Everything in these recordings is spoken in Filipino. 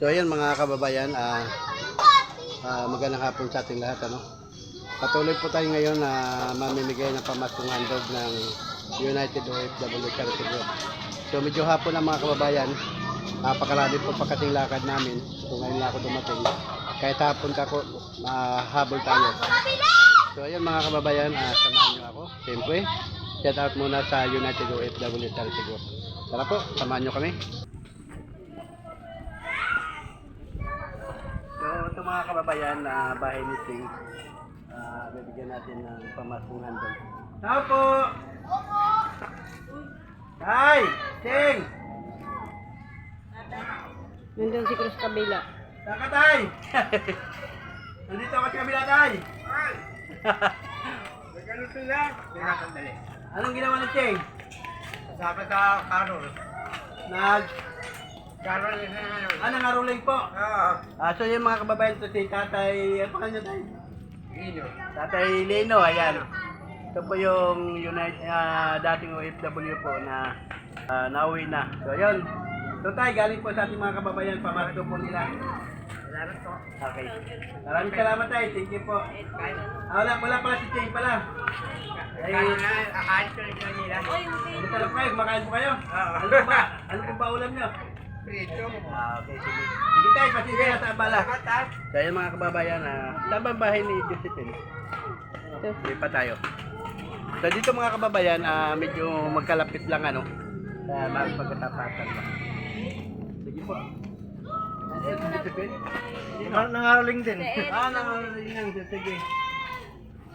So ayun mga kababayan, magandang hapon sa ating lahat. Patuloy po tayo ngayon na mamimigay ng pamaskong handog ng United OFW Charity Group. So medyo hapon na mga kababayan, napakarami po pagkating lakad namin. So ngayon na ako dumating. Kahit hapon ka ko, habol tayo. So ayun mga kababayan, samahan nyo ako. Siyempre, shout out muna sa United OFW Charity Group. Tara po, samahan nyo kami. So ito mga kababayan, bahay ni Sing. Bibigyan natin ng pamaskong handog. Tao po! Tay! Sing! Nandun si Cruz kabila. Saka tay! Nandito ako sa kabila tay! Nagano sila? Pinakandali. Anong ginawa ni Cheng? Kasama sa Carol. Carol is na ngayon. Nangaruling po. Oo. So yung mga kababayan to si Tatay, ano pa kanya tayo? Gino. Tatay Leno, ayan. Ito po yung dating OFW po na nauwi na. So yun. So tayo, galing po sa ating mga kababayan, pamasko po nila. Salamat po. Okay. Maraming salamat tayo. Thank you po. Wala pala si Cheng pala. Akain ko rin kanila. Ano talaga kayo? Kumakain po kayo? Ano po ba ulam nyo? Prito. Okay, sige. Sige tayo, pasensya na sa abala. So yun mga kababayan, saan ba ang bahay ni Josephine? Lipat tayo. So dito mga kababayan, medyo magkalapit lang magpagkatapatan lang. Sige po. Josephine? Nangaroling din. Nangaroling lang. Sige.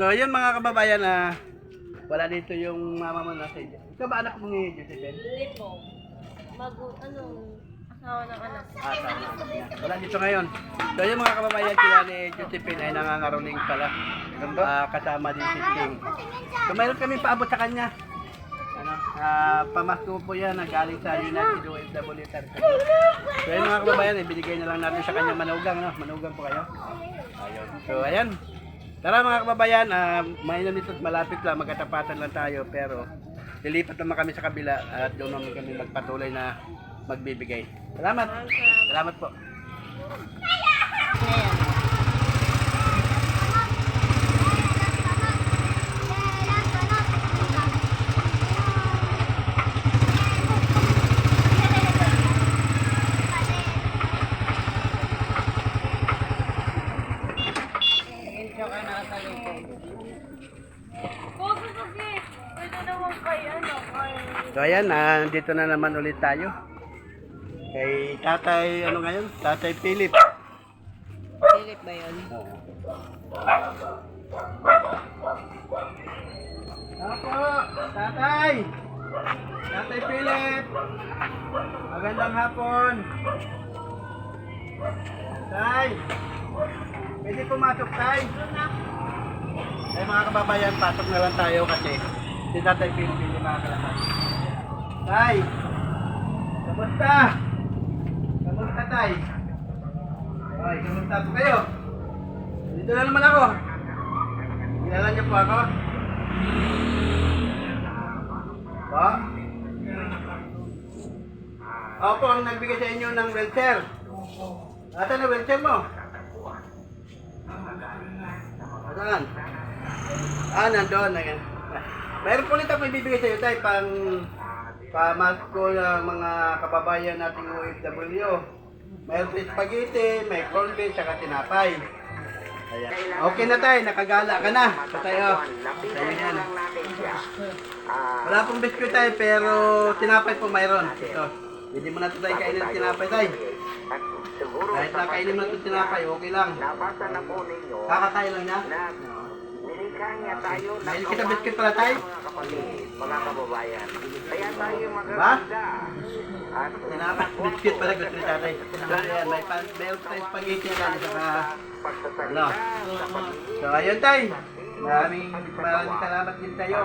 So yun mga kababayan, wala dito yung mama mo nasa iyo. Ikaw ba anak mo ni Josephine? Hindi po. Asawa ng anak. Tama. Wala dito ngayon. So yung mga kababayan sila ni Josephine ay nangangaroling pala. Kasama din si Sing. So mayroon kami paabot sa kanya. Pamasko po yan na galing sa United OFW Charity. So yung mga kababayan, ibinigay na lang natin sa kanya manugang. Manugang po kayo. Ayun. So ayan. Tara mga kababayan, mainam nito malapit lang, magkatapatan lang tayo. Pero lilipat naman kami sa kabila at doon naman kami magpatuloy na magbibigay. Salamat. Salamat po. So ayan, dito na naman ulit tayo. Kay Tatay, ngayon? Tatay Philip. Philip ba yun? Oo. Ako, Tatay! Tatay Philip! Magandang hapon! Tay! Pwede pumasok, Tay? Ay mga kababayan, pasok na lang tayo kasi si Tatay Philip hindi makakalabas. Tay! Kamusta? Kamusta, Tay? Ay, kamusta po kayo? Dito na naman ako. Kilala niyo po ako? Po? Ako po ang nagbigay sa inyo ng wheelchair. Ata na wheelchair mo? Saan? Nandun. Mayroon po ulit ako ibibigay sa iyo, Tay, pamasko ng mga kababayan nating OFW. Mayroon spaghetti, may corn beef, saka tinapay. Ayan. Okay na Tay, nakagala ka na. So tayo. Ayan. Wala pong biskuit Tay, pero tinapay po mayroon. Ito. Hindi mo na ito Tay kainin ng tinapay Tay. Kahit na kainin mo na ito tinapay, okay lang. Kakakain lang niya? Kanya tayo na Dahil kita biscuit pala tayo? mga kababayan. Kaya tayo Ba? magaganda. At Tinapay, biscuit pala gusto ni Tatay. So ayan, mayroon tayo spaghetti lang. Saka, So ayun Tay. Maraming salamat din sa'yo.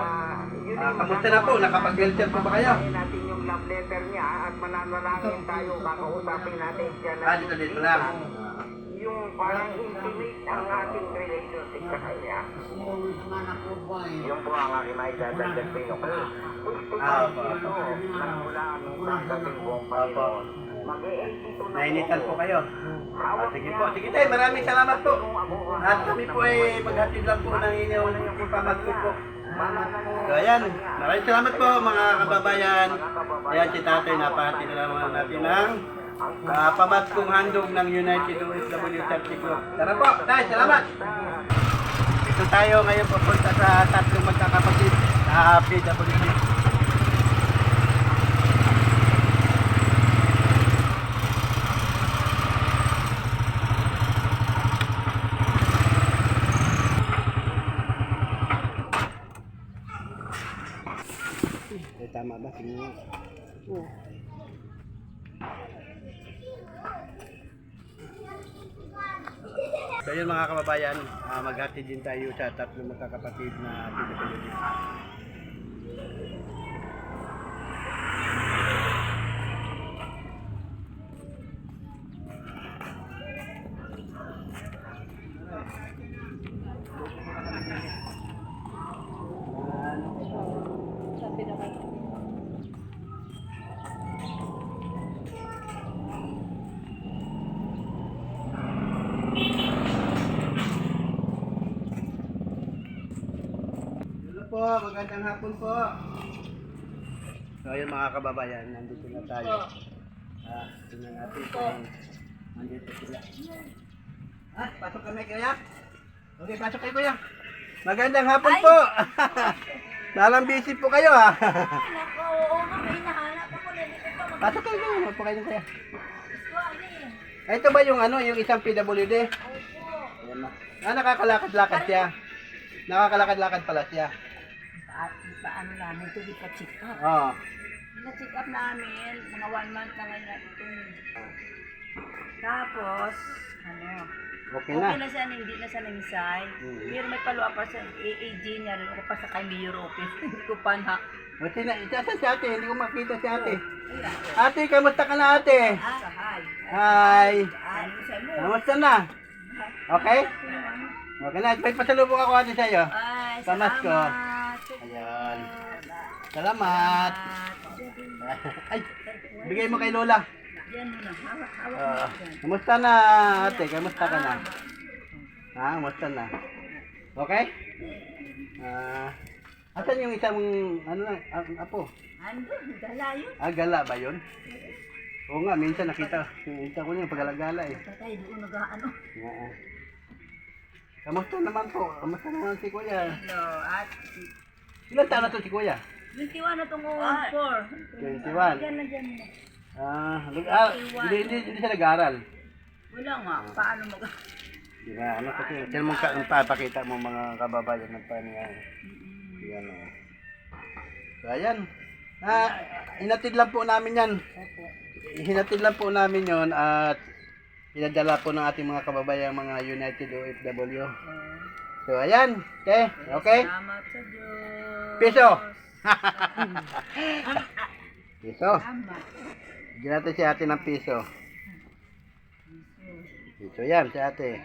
Kamusta na po? Nakapag-wheelchair po ba kayo? natin yung love letter niya at mananalangin tayo. Kakausapin natin siya na Dito lang. yung parang intimate ang ating relationship sa kanya. Yung po ang aking maidadagdag sa inyo. Gusto ko ito nang mula nung pagdating buong Panginoon. Nainitan po kayo. Sige po, sige tayo, maraming salamat po. At kami po ay maghatid lang po ng inyong ipamasko po. So ayan, maraming salamat po mga kababayan. Ayan si tatay, napahati na naman natin ng pamaskong handog ng United OFW Church Group. Tara po, tayo, salamat! Ito tayo ngayon pupunta sa tatlong magkakapatid sa PWD. Tama ba? Tingnan mo. Oo. So yun mga kababayan, maghatid din tayo sa tatlong magkakapatid na PWD. Sabi na kayo. Hello po, magandang hapon po. So ayun mga kababayan, nandito na tayo. Tingnan natin kung nandito sila. Pasok kami kuya. Okay, pasok kayo kuya. Magandang hapon po. Nalang busy po kayo ha. Nako, oo nga, may hinahanap ako na dito pa. Pasok kayo kuya, magpo kayo kuya. Ito ba yung ano, yung isang PWD? Ayan na. Nakakalakad-lakad siya. Nakakalakad-lakad pala siya. Paano namin ito, di pa check up. Oo. Na-check up namin, mga 1 month na ngayon natin. Tapos, Okay okay na. na siya, hindi na siya namisay. Pero may follow-up pa sa AAG niya, rin ako pa sa kay Mayor Office. Hindi ko pa na. Buti na, isa si ate, hindi ko makita si ate. Ate, kamusta ka na ate? Hi. Hi. Ano sa mo? Kamusta na? Okay? Okay na, may pasalubong ako ate sa'yo. Ay, Pamasko. salamat. Ayan. Salamat. Ay, bigay mo kay Lola. Yan mo na, hawak mo dyan. Kamusta na ate? Kamusta ka na? Kamusta na? Okay? Asan yung isang, ano lang, apo? Andun, dala yun. Gala ba yun? Oo nga, minsan nakita ko niya pag-alagala eh. Tatay, doon nag-ano. Oo. Kamusta naman po? Kamusta naman si Kuya? Hello, at Ilan taon na to si Kuya? 21 na itong 4. 21. Diyan na dyan. Hindi siya nag-aaral. Wala nga, paano mag... Di ba? Ano kasi, yan mong papakita mo mga kababayan ng paniyan. Yan o. So, ayan. Hinatid lang po namin yan. Hinatid lang po namin yon at pinadala po ng ating mga kababayan, mga United OFW. So, ayan. Okay? Salamat sa Diyos. Piso! Piso. Salamat. Bigyan natin si ate ng piso. Piso yan, si ate.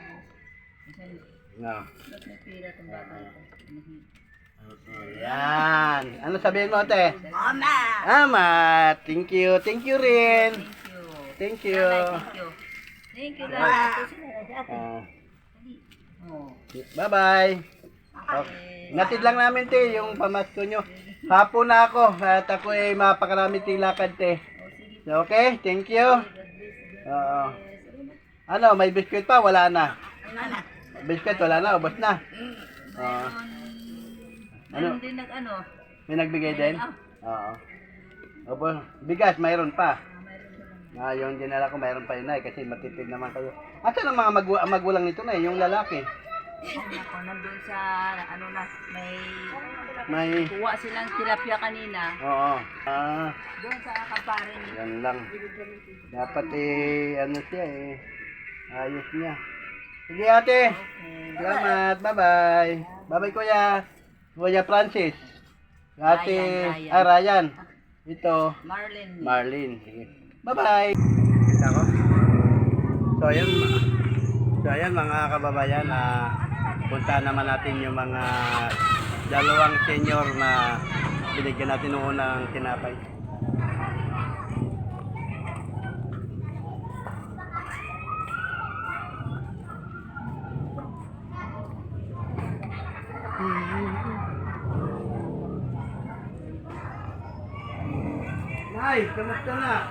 No. Ba't may pira itong bata ito? Yan. Ano sabihin mo ate? Mama! Ama, thank you. Thank you rin. Thank Thank you. you. Thank you. Thank you, Lord. Ito sila, ate. Oh. Bye-bye. Okay. Natid lang namin te yung pamasko nyo. Hapon na ako at ako ay mapakarami ting lakad te. Okay, thank you. Oo. Ano, may biscuit pa? Wala na. Biscuit wala na, ubos na. Oo. Meron din nag-ano? May nagbigay din? Oo. Opo, bigas, mayroon pa. Yung dinala ko, mayroon pa yun na kasi matipid naman kayo. Asan ang mga magulang nito na yung lalaki? Ako, nandun sa, ano na, May, kuha silang tilapia kanina. oo. Doon sa kaparin niya. Yan lang. Dapat ano siya ayos niya. Sige ate. Salamat. Bye-bye. Bye-bye kuya. Kuya Francis. Ate, Ryan. Ryan. Ito, Marlene. Marlene. Sige. Bye-bye. Kita ko. So ayan mga kababayan, punta naman natin yung mga dalawang senior na binigyan natin noon ng tinapay. Nay, kamusta na?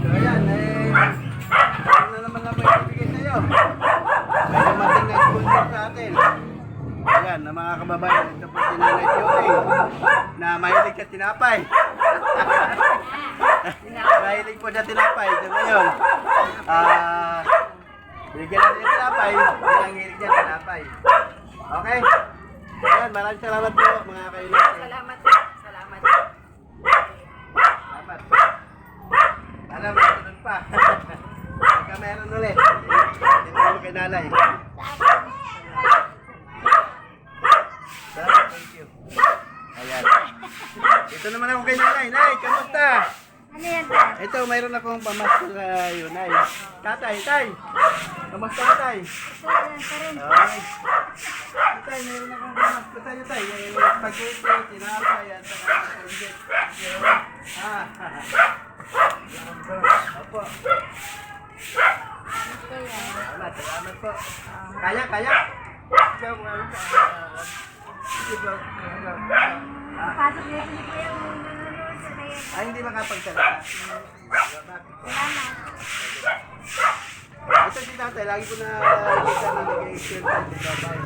So ayan, ano na naman ang may ibigay sa'yo? May dumating na sponsor sa atin. Ayan, na mga kababayan, ito po si Nanay Tiyoy na mahilig sa tinapay. Mahilig po sa tinapay. So ngayon, bigyan natin yung tinapay, bilang hilig niya tinapay. Okay? Ayan, maraming salamat po mga kailan. Salamat. Salamat. Salamat. Sana masunod pa. Pagka meron ulit. Dito mo kay nanay. Salamat, thank you. Ayan. Ito naman ako kay nanay. Nay, kamusta? Ano yan? Ito, mayroon akong pamasko sa iyo, Nay. Tatay, tay. Kamusta ka, tay? Okay. Tay, mayroon akong pamasko sa iyo, tay. Yung spaghetti, tinapay, at saka spaghetti. Opo. Salamat po. Kaya. Pasok niyo si Kuya yung nanonood sa kaya. Ay, hindi makapagsalita. Salamat. Ito si tatay, lagi ko na kita na nag-i-share tayo si tatay.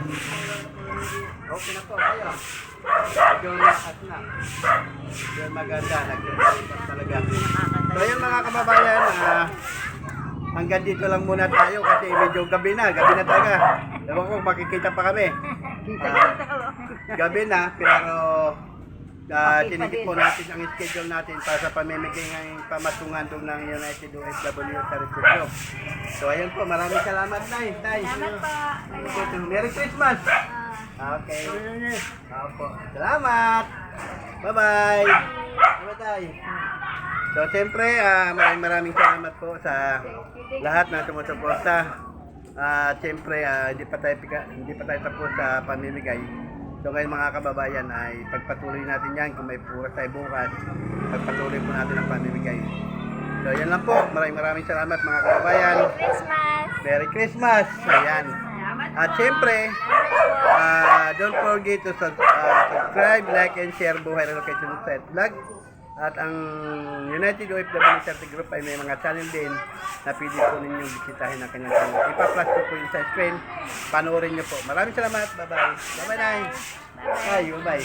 Okay na po, kayo. Medyo lakas na. Medyo maganda, nag-i-share talaga. So yun mga kababayan, hanggang dito lang muna tayo kasi medyo gabi na talaga. Ewan ko, makikita pa kami. Gabi na, pero tinikip po natin ang schedule natin para sa pamimigay ng pamatungan doon ng United OFW Charity Group. So ayun po, maraming salamat, Nay. Salamat po. Merry Christmas! Okay. Opo. Salamat! Bye-bye! Bye-bye! So siyempre, maraming salamat po sa lahat na sumusuporta. Siyempre, hindi pa tayo tapos sa pamimigay. So ngayon mga kababayan ay pagpatuloy natin yan. Kung may puras tayo bukas, pagpatuloy po natin ang pamimigay. So yan lang po. Maraming salamat mga kababayan. Christmas. Merry Christmas! Ayan. At siyempre, don't forget to subscribe, like, and share Buhay Relocation Set Vlog. At ang United OFW Charity Group ay may mga channel din na pwede po ninyong bisitahin ang kanyang channel. Ipa-flash ko po yung sa screen. Panoorin nyo po. Maraming salamat. Bye-bye. Bye-bye, Nay. Bye. Bye.